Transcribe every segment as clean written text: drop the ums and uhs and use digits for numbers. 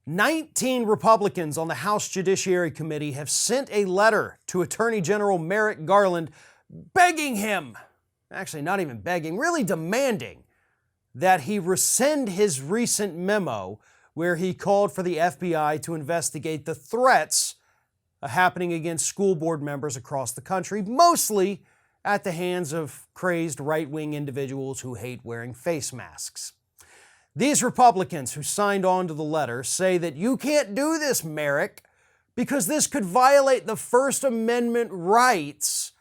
19 Republicans on the House Judiciary Committee have sent a letter to Attorney General Merrick Garland begging him, actually not even begging, really demanding that he rescind his recent memo where he called for the FBI to investigate the threats happening against school board members across the country, mostly at the hands of crazed right-wing individuals who hate wearing face masks. These Republicans who signed on to the letter say that you can't do this, Merrick, because this could violate the First Amendment rights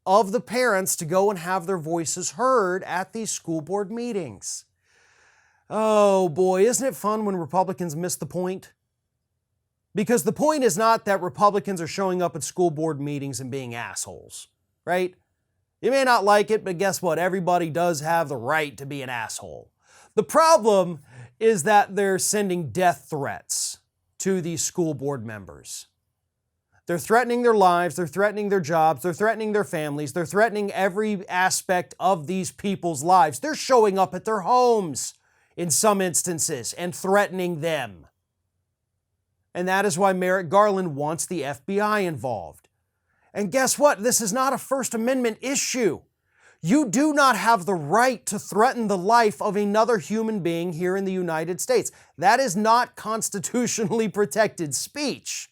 of the parents to go and have their voices heard at these school board meetings. Oh boy, isn't it fun when Republicans miss the point? Because the point is not that Republicans are showing up at school board meetings and being assholes, right? You may not like it, but guess what? Everybody does have the right to be an asshole. The problem is that they're sending death threats to these school board members. They're threatening their lives, they're threatening their jobs, they're threatening their families, they're threatening every aspect of these people's lives. They're showing up at their homes in some instances and threatening them. And that is why Merrick Garland wants the FBI involved. And guess what? This is not a First Amendment issue. You do not have the right to threaten the life of another human being here in the United States. That is not constitutionally protected speech.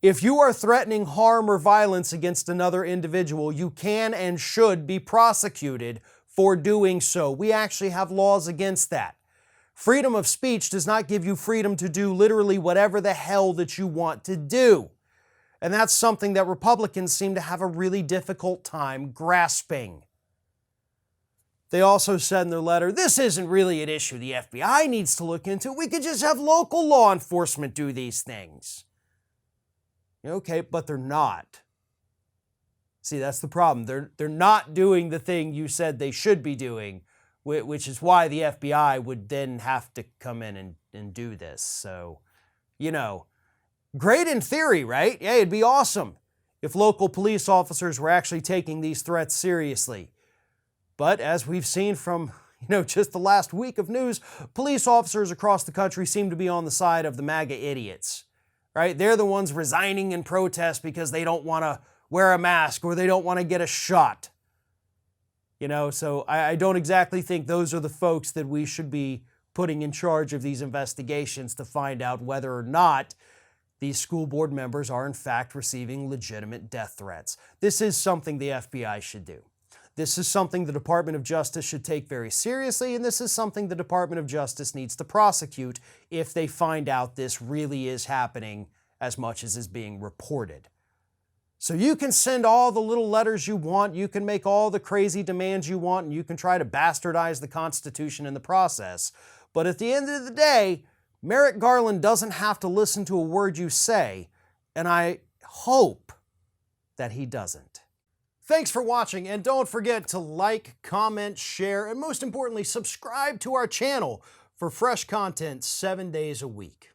If you are threatening harm or violence against another individual, you can and should be prosecuted for doing so. We actually have laws against that. Freedom of speech does not give you freedom to do literally whatever the hell that you want to do. And that's something that Republicans seem to have a really difficult time grasping. They also said in their letter, this isn't really an issue the FBI needs to look into. We could just have local law enforcement do these things. Okay, but they're not. See, that's the problem. They're not doing the thing you said they should be doing, which is why the FBI would then have to come in and do this. So, great in theory, right? Yeah, it'd be awesome if local police officers were actually taking these threats seriously. But as we've seen from, just the last week of news, police officers across the country seem to be on the side of the MAGA idiots, right? They're the ones resigning in protest because they don't want to wear a mask or they don't want to get a shot. So I don't exactly think those are the folks that we should be putting in charge of these investigations to find out whether or not these school board members are in fact receiving legitimate death threats. This is something the FBI should do. This is something the Department of Justice should take very seriously, and this is something the Department of Justice needs to prosecute if they find out this really is happening as much as is being reported. So you can send all the little letters you want, you can make all the crazy demands you want, and you can try to bastardize the Constitution in the process. But at the end of the day, Merrick Garland doesn't have to listen to a word you say, and I hope that he doesn't. Thanks for watching, and don't forget to like, comment, share, and most importantly, subscribe to our channel for fresh content 7 days a week.